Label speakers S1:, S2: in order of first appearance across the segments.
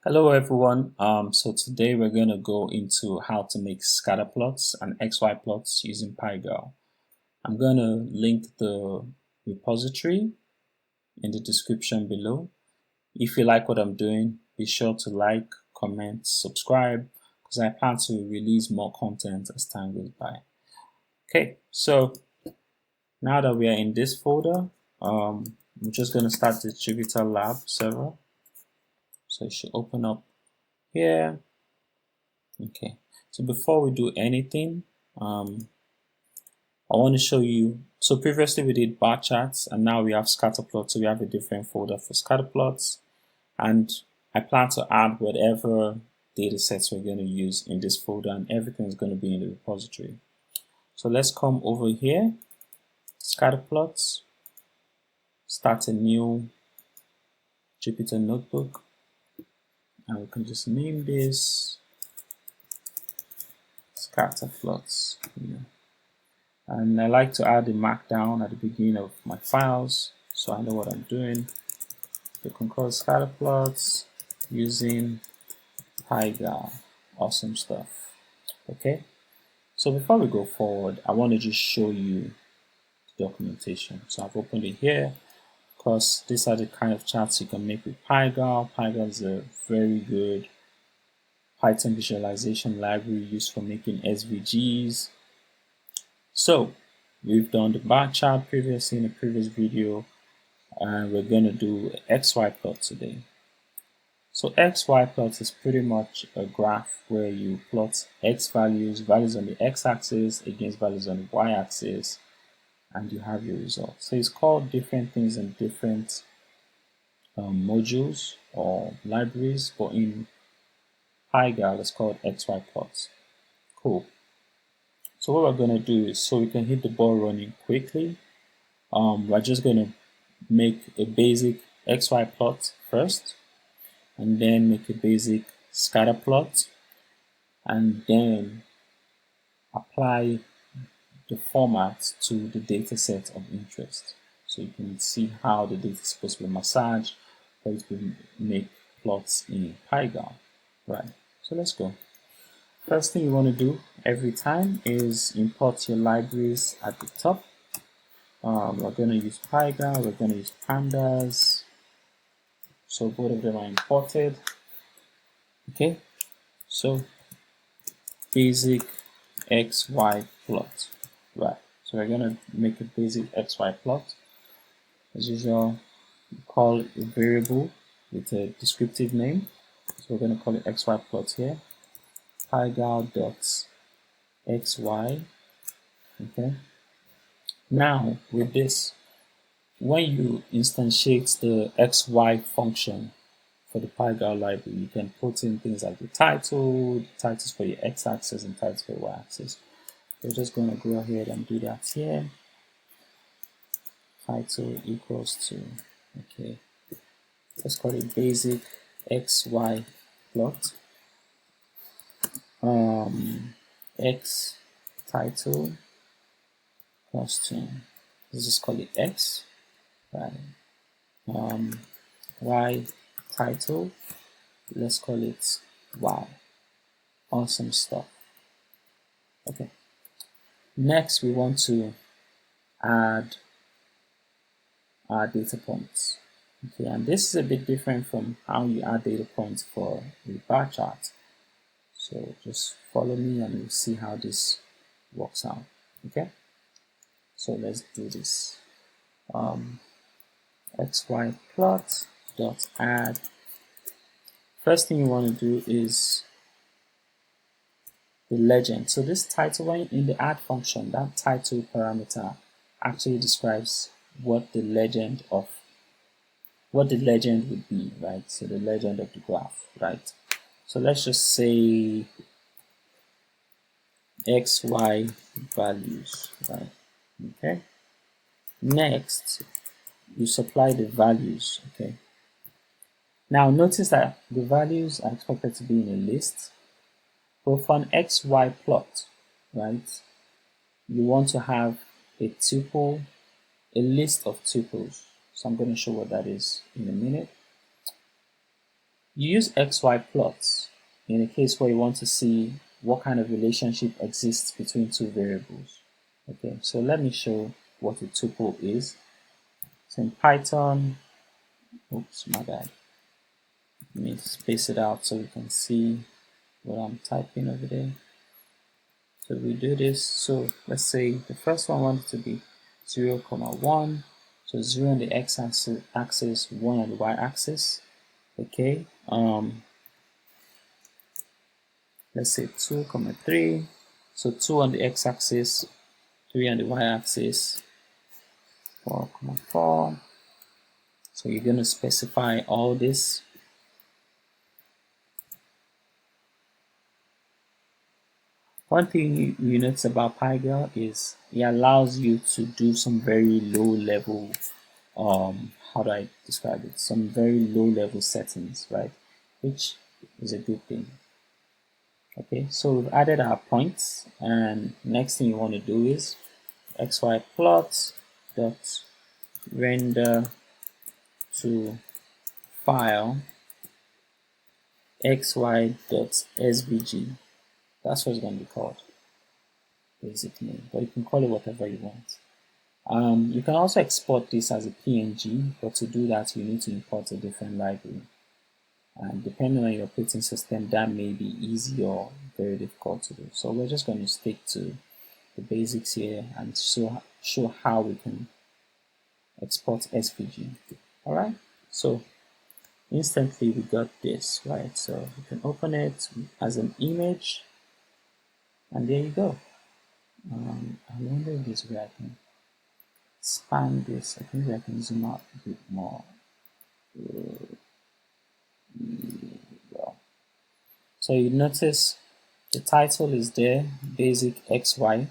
S1: Hello everyone. So today we're going to go into how to make scatter plots and XY plots using Pygal. I'm going to link the repository in the description below. If you like what I'm doing, be sure to like, comment, subscribe, because I plan to release more content as time goes by. Okay, so now that we are in this folder, we're just going to start the Jupyter Lab server. So it should open up here. Okay, so before we do anything, I want to show you. So previously we did bar charts, and now we have scatter plots. So we have a different folder for scatter plots, and I plan to add whatever data sets we're going to use in this folder, and everything is going to be in the repository. So let's come over here, scatter plots, start a new Jupyter notebook, and we can just name this scatter plots. And I like to add a markdown at the beginning of my files so I know what I'm doing. You can call scatter plots using Pygal. Awesome stuff. Okay, so before we go forward, I want to just show you the documentation. So I've opened it here because these are the kind of charts you can make with Pygal. Pygal is a very good Python visualization library used for making SVGs. So we've done the bar chart previously in a previous video, and we're going to do XY plot today. So XY plot is pretty much a graph where you plot X values on the X-axis against values on the Y-axis, and you have your result. So it's called different things in different modules or libraries, but in Pygal it's called XY plots. Cool. So what we're going to do is, so we can hit the ball running quickly, we're just going to make a basic XY plot first, and then make a basic scatter plot, and then apply the format to the data set of interest. So you can see how the data is supposed to be massaged for it to make plots in Pygal. Right, so let's go. First thing you want to do every time is import your libraries at the top. We're going to use Pygal, we're going to use Pandas. So both of them are imported. Okay, so basic XY plot. Right, so we're going to make a basic XY plot. As usual, we call a variable with a descriptive name. So we're going to call it XY plot here. Pygal.xy. Okay. Now with this, when you instantiate the XY function for the Pygal library, you can put in things like the titles for your X-axis and titles for your Y-axis. We're just going to go ahead and do that here. Title equals to, okay, let's call it basic XY plot. X title costume. Let's just call it X. Right. Y title. Let's call it Y. Awesome stuff. Okay. Next, we want to add our data points. Okay, and this is a bit different from how you add data points for a bar chart. So just follow me and we'll see how this works out. Okay, so let's do this. XY plot dot add. First thing you want to do is the legend. So this title, when in the add function, that title parameter actually describes what the legend would be, right? So the legend of the graph, right? So let's just say XY values, right? Okay. Next, you supply the values, okay? Now notice that the values are expected to be in a list, but for an XY plot, right, you want to have a tuple, a list of tuples. So I'm going to show what that is in a minute. You use XY plots in a case where you want to see what kind of relationship exists between two variables. Okay, so let me show what a tuple is. So in Python, oops, my bad. Let me space it out so we can see what I'm typing over there. So we do this. So let's say the first one wanted to be 0, 1. So 0 on the x-axis, 1 on the y-axis. Okay. Let's say 2, 3. So 2 on the x-axis, 3 on the y-axis, 4, 4. So you're going to specify all this. One thing you notice about Pygal is it allows you to do some very low level, how do I describe it? Some very low level settings, right? Which is a good thing. Okay, so we've added our points, and next thing you want to do is xy plot dot render to file xy.svg. That's what it's going to be called, basically, but you can call it whatever you want. You can also export this as a PNG, but to do that you need to import a different library, and depending on your operating system that may be easy or very difficult to do. So we're just going to stick to the basics here and show how we can export SVG. Alright, so instantly we got this, right? So you can open it as an image, and there you go. I wonder if this way I can expand this. I think I can zoom out a bit more. So you notice the title is there, basic XY.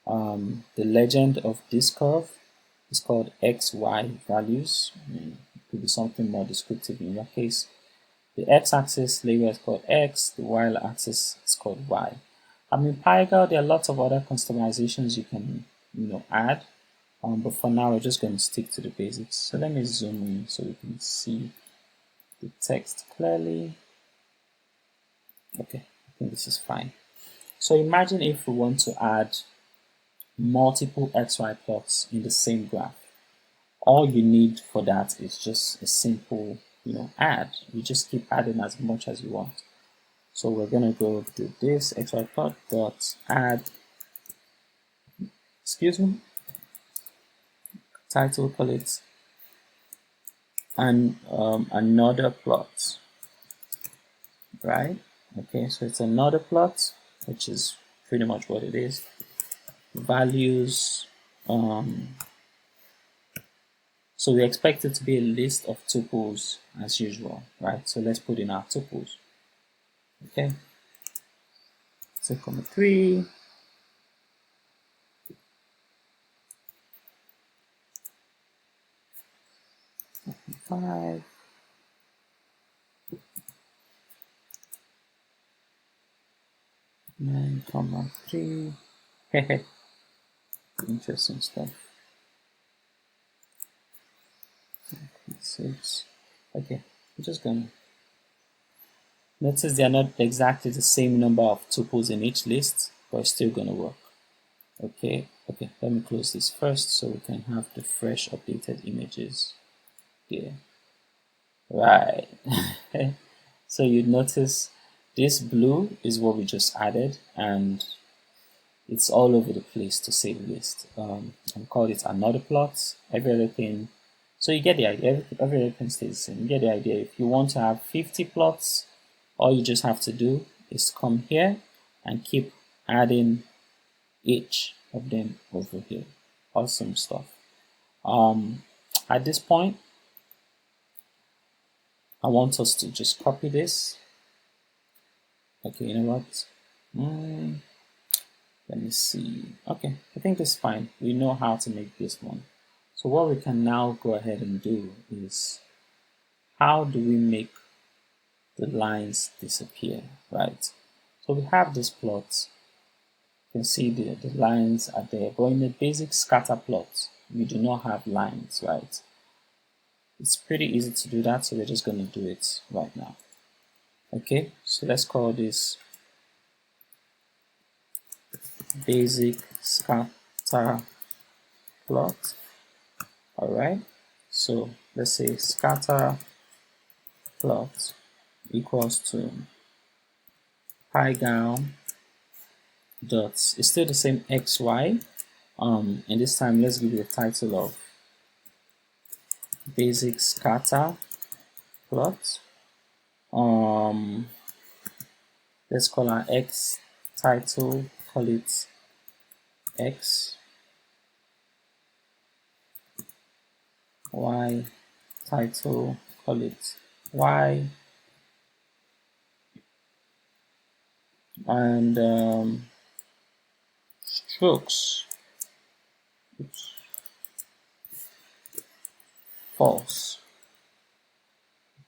S1: The legend of this curve is called XY values. It could be something more descriptive in your case. The x-axis label is called X, the y-axis is called Y. In Pygal, there are lots of other customizations you can add, but for now we're just going to stick to the basics. So let me zoom in so we can see the text clearly. Okay, I think this is fine. So imagine if we want to add multiple XY plots in the same graph. All you need for that is just a simple, add. You just keep adding as much as you want. So we're gonna go do this XY plot dot add. Excuse me. Title, call it, and another plot. Right? Okay, so it's another plot, which is pretty much what it is. Values. So we expect it to be a list of tuples as usual, right? So let's put in our tuples. Okay. So 3. 5. 9, 3. Interesting stuff. 6. Okay, we're just gonna notice they are not exactly the same number of tuples in each list, but it's still gonna work. Okay, let me close this first so we can have the fresh updated images there. Right. So you notice this blue is what we just added, and it's all over the place, to say the least. I call it another plot. Every other thing. So you get the idea. Every other thing stays the same. You get the idea. If you want to have 50 plots, all you just have to do is come here and keep adding each of them over here. Awesome stuff. At this point, I want us to just copy this. Okay, you know what? Let me see. Okay, I think it's fine. We know how to make this one. So what we can now go ahead and do is, how do we make the lines disappear, right? So we have this plot. You can see the lines are there, but in the basic scatter plot, we do not have lines, right? It's pretty easy to do that, so we're just going to do it right now. Okay, so let's call this basic scatter plot. All right, so let's say scatter plot equals to Pygal dot, it's still the same xy, and this time let's give it a title of basic scatter plot. Let's call our x title, call it x, y title, call it y, and strokes, oops, false.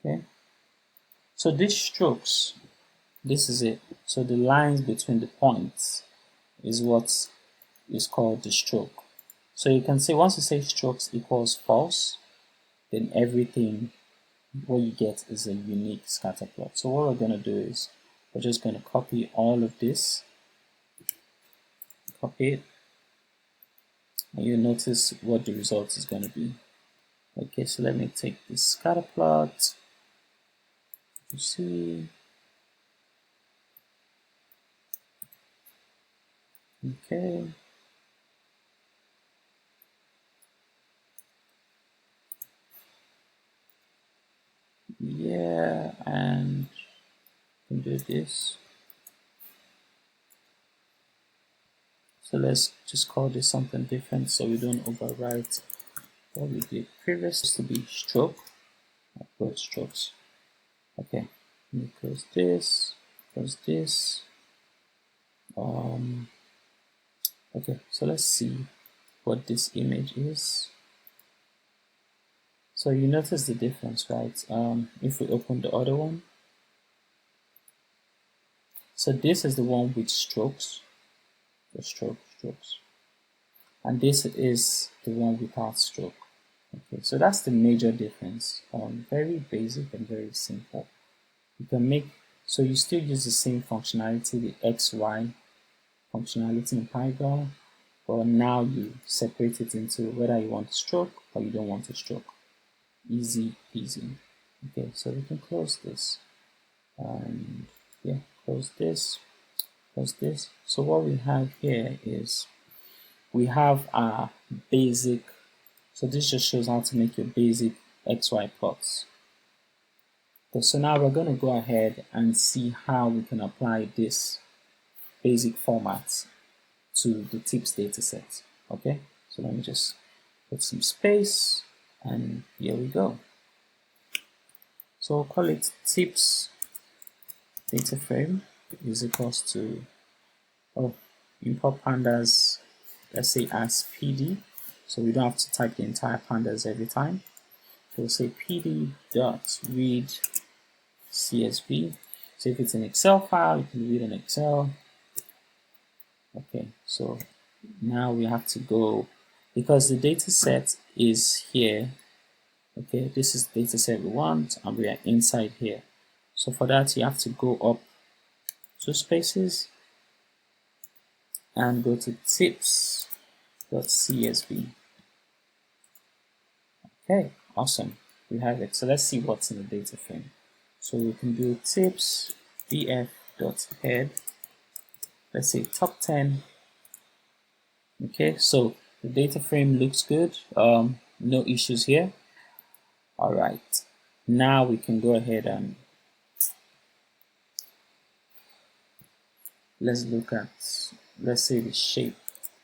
S1: Okay, so these strokes, this is it. So the lines between the points is what is called the stroke. So you can say once you say strokes equals false, then everything what you get is a unique scatter plot. So what we're going to do is we're just going to copy all of this, copy it, and you notice what the result is going to be. Okay, so let me take this scatter plot. You see, okay, yeah, and we can do this. So let's just call this something different so we don't overwrite what we did previous to be stroke, both strokes. Okay, let me close this, close this. Okay, so let's see what this image is. So you notice the difference, right? If we open the other one, so this is the one with strokes, the strokes, and this is the one without stroke. Okay, so that's the major difference. Very basic and very simple. You can make, so you still use the same functionality, the XY functionality in Python, but now you separate it into whether you want a stroke or you don't want a stroke. Easy peasy. Okay, so we can close this. And yeah, close this, close this. So what we have here is we have our basic, so this just shows how to make your basic XY plots. Okay, so now we're going to go ahead and see how we can apply this basic format to the tips dataset. Okay, so let me just put some space, and here we go. So we'll call it tips data frame is equals to import pandas, let's say as PD, so we don't have to type the entire pandas every time. So we'll say PD dot read CSV. So if it's an Excel file, you can read an Excel. Okay, so now we have to go, because the data set is here. Okay, this is the data set we want, and we are inside here. So for that, you have to go up 2 spaces and go to tips.csv. Okay, awesome. We have it. So let's see what's in the data frame. So we can do tips df.head. Let's say top 10. Okay, so the data frame looks good. No issues here. All right. Now we can go ahead and let's look at, let's say, the shape.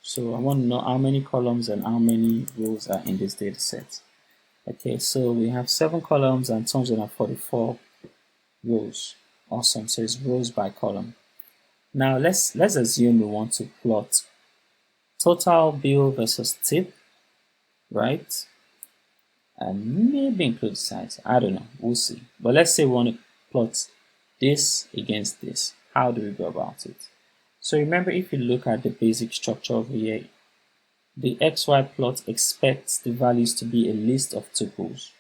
S1: So I want to know how many columns and how many rows are in this data set. Okay, so we have 7 columns and 244 rows. Awesome. So it's rows by column. Now let's assume we want to plot total bill versus tip, right? And maybe include size. I don't know. We'll see. But let's say we want to plot this against this. How do we go about it? So remember, if you look at the basic structure over here, the XY plot expects the values to be a list of tuples.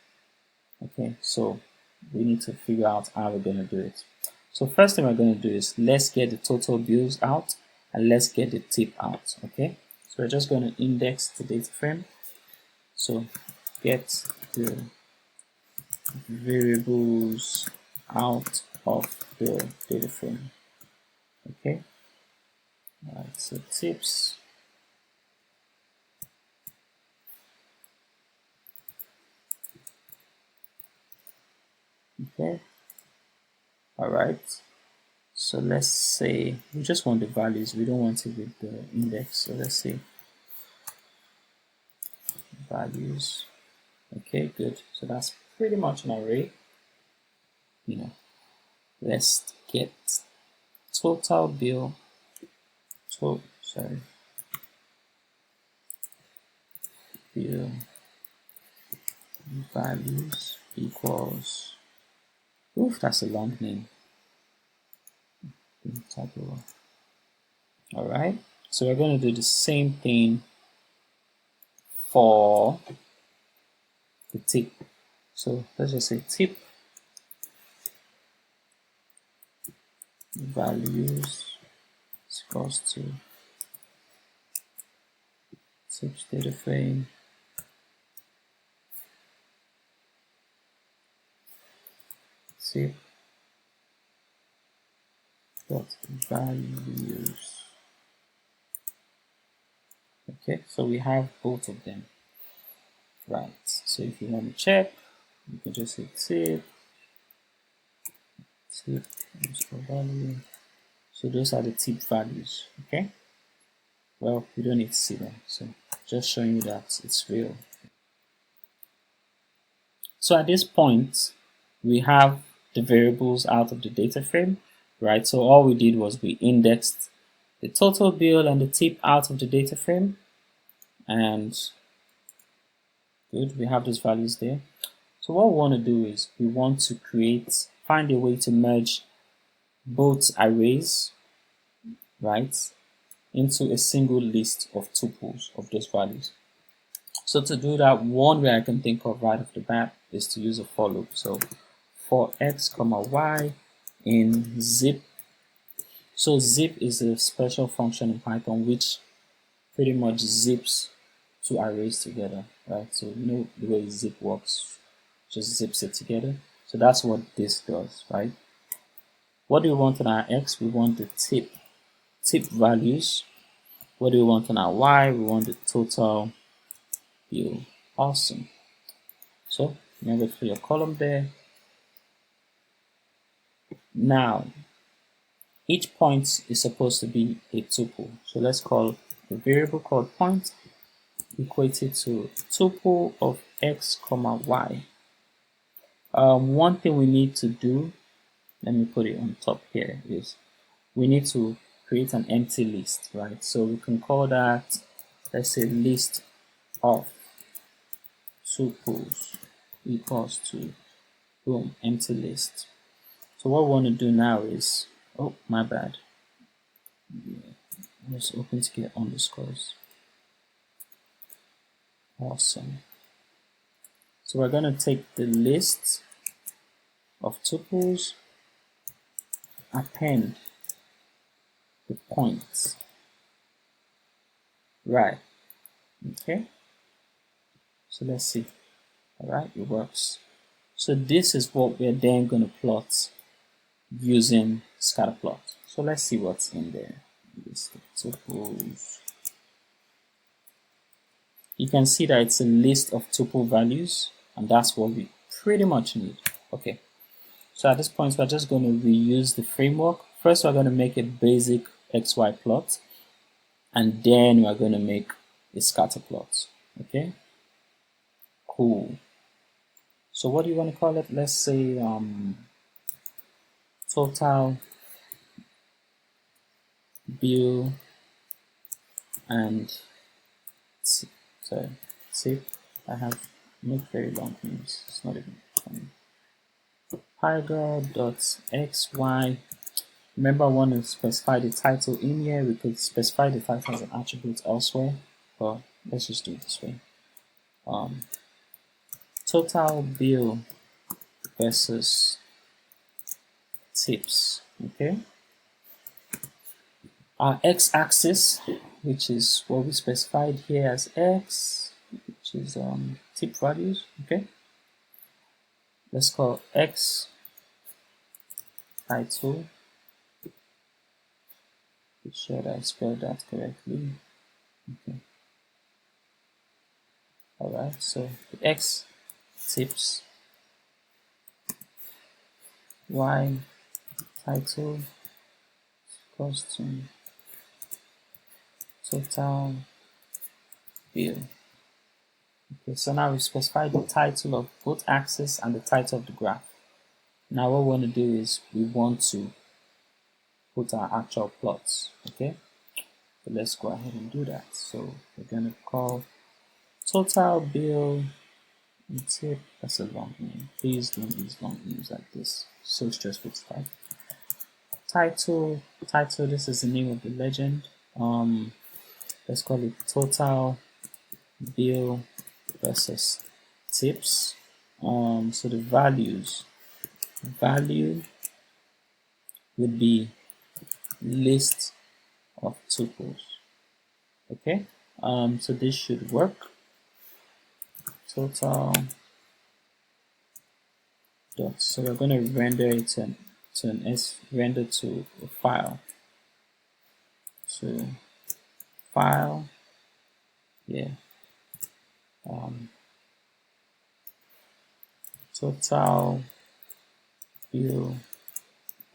S1: Okay, so we need to figure out how we're going to do it. So first thing we're going to do is let's get the total bills out and let's get the tip out. Okay, so we're just going to index the data frame. So get the variables out of the data frame. Okay, all right, so tips. Okay, all right, so let's say we just want the values, we don't want it with the index. So let's say values. Okay, good. So that's pretty much an array. You know, let's get total bill. Bill values equals. Oof, that's a long name. All right. So we're going to do the same thing for the tip. So let's just say tip values is equals to tips data frame tip dot values. Okay, so we have both of them. Right. So if you want to check, you can just say tip underscore value. So those are the tip values. Okay. Well, you don't need to see them. So just showing you that it's real. So at this point, we have the variables out of the data frame, right? So all we did was we indexed the total bill and the tip out of the data frame, and good, we have those values there. So what we want to do is we want to find a way to merge both arrays, right, into a single list of tuples of those values. So to do that, one way I can think of right off the bat is to use a for loop. So for x comma y in zip. So zip is a special function in Python which pretty much zips two arrays together, right? So you know the way zip works, just zips it together. So that's what this does, right? What do we want on our x? We want the tip values. What do we want on our y? We want the total bill. Awesome. So remember to put your column there. Now each point is supposed to be a tuple. So let's call the variable called point equated to tuple of x comma y. One thing we need to do, let me put it on top here, is we need to create an empty list, right? So we can call that, let's say, list of tuples equals to, boom, empty list. So what we want to do now is, oh, my bad. Let's open to get underscores. Awesome. So we're going to take the list of tuples, append the points. Right. Okay. So let's see. All right, it works. So this is what we're then going to plot using scatterplot. So let's see what's in there. List of tuples. You can see that it's a list of tuple values, and that's what we pretty much need. Okay. So at this point, we're just going to reuse the framework. First, we're going to make a basic XY plot, and then we're going to make a scatter plot. Okay, cool. So what do you want to call it? Let's say total bill and tip. I have not very long names. It's not even funny. Pygal.xy. Remember, I want to specify the title in here. We could specify the title as an attribute elsewhere, but let's just do it this way. Total bill versus tips. Okay. Our x-axis, which is what we specified here as x, which is tip values. Okay. Let's call x title. Be sure that I spelled that correctly. Okay. Alright, so the x tips, y title equals to total bill. Okay, so now we specify the title of both axis and the title of the graph. Now what we want to do is we want to put our actual plots. Okay, so let's go ahead and do that. So we're going to call total bill and tip. That's a long name. Please don't use long names like this. So stressful to type. Title, this is the name of the legend. Let's call it total bill versus tips. So the value would be list of tuples. Okay, so this should work. Total dot. So we're going to render it to an S, render to a file. So file, yeah. Total bill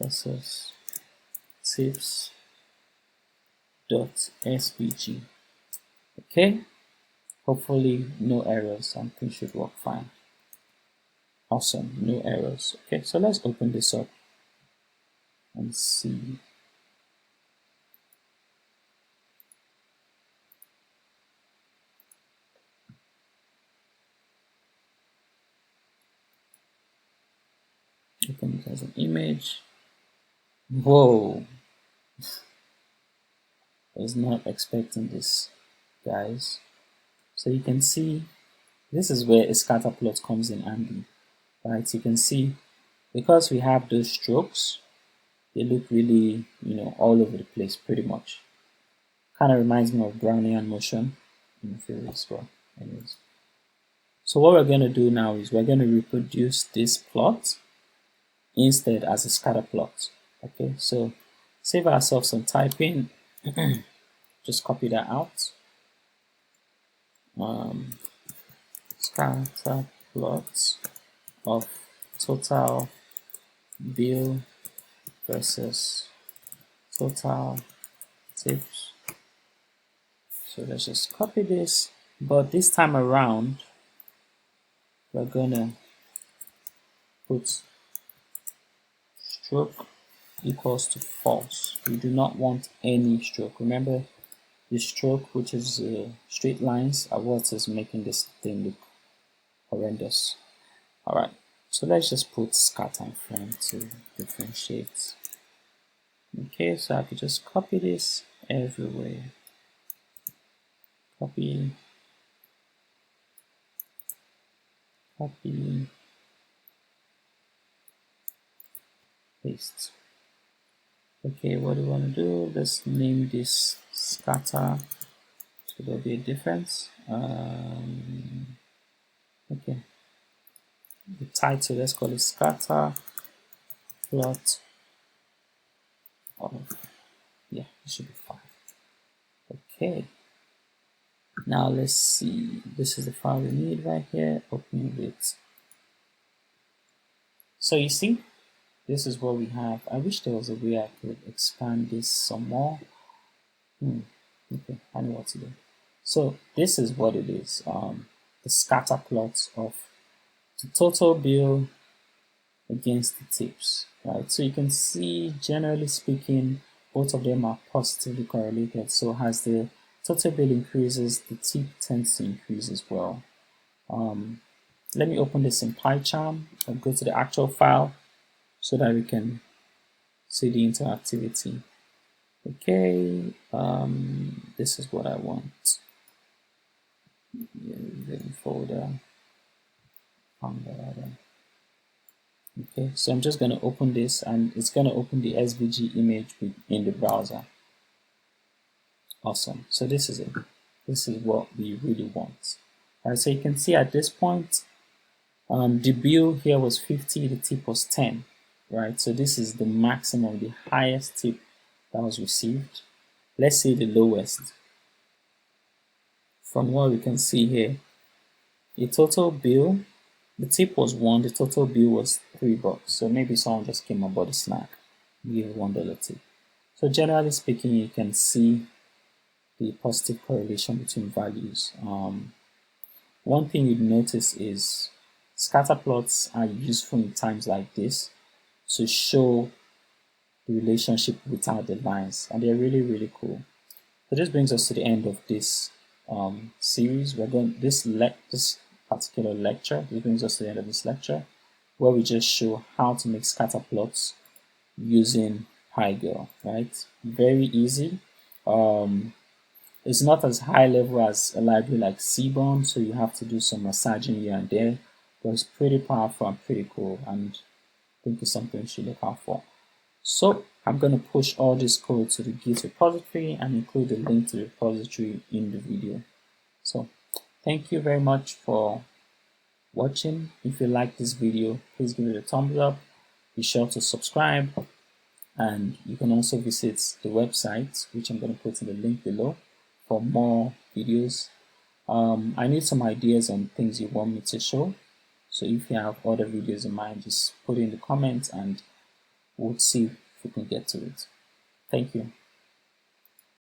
S1: versus tips dot svg. Okay, hopefully no errors, and things should work fine. Awesome, no errors. Okay, so let's open this up and see. Open it as an image. Whoa, I was not expecting this, guys. So you can see this is where a scatter plot comes in handy, right? You can see because we have those strokes, they look really, all over the place pretty much. Kind of reminds me of Brownian motion in physics, well, anyways. So what we're going to do now is we're going to reproduce this plot instead as a scatter plot. Okay, so save ourselves some typing. Just copy that out. Scatter plot of total bill versus total tips. So let's just copy this, but this time around we're gonna put stroke equals to false. We do not want any stroke. Remember, the stroke, which is straight lines, are what is making this thing look horrendous. Alright, so let's just put scatter in front to differentiate. Okay, so I could just copy this everywhere. Copy, paste. Okay, what do we want to do? Let's name this scatter, so there'll be a difference. Okay, the title, let's call it scatter plot of, yeah, it should be fine. Okay, now let's see, this is the file we need right here. Open it. So you see, this is what we have. I wish there was a way I could expand this some more. Okay, I know what to do. So this is what it is. The scatter plot of the total bill against the tips, right? So you can see, generally speaking, both of them are positively correlated. So as the total bill increases, the tip tends to increase as well. Let me open this in PyCharm and go to the actual file so that we can see the interactivity. Okay, this is what I want. Folder. Okay, so I'm just going to open this, and it's going to open the SVG image in the browser. Awesome. So this is it. This is what we really want. All right, so you can see at this point, the bill here was 50, the tip was 10, right? So this is the maximum, the highest tip that was received. Let's say the lowest. From what we can see here, the total bill, the tip was 1, the total bill was $3. So maybe someone just came about the snack, give $1 tip. So generally speaking, you can see the positive correlation between values. One thing you'd notice is scatter plots are useful in times like this to show the relationship without the lines, and they're really, really cool. So this brings us to the end of this series. We're going this particular lecture. This brings us to the end of this lecture, where we just show how to make scatter plots using Pygal. Right, very easy. It's not as high level as a library like Seaborn, so you have to do some massaging here and there, but it's pretty powerful and pretty cool, and I think it's something you should look out for. So I'm going to push all this code to the Git repository and include the link to the repository in the video. So thank you very much for watching. If you like this video, please give it a thumbs up. Be sure to subscribe, and you can also visit the website, which I'm going to put in the link below, for more videos. I need some ideas on things you want me to show. So if you have other videos in mind, just put it in the comments and we'll see if we can get to it. Thank you.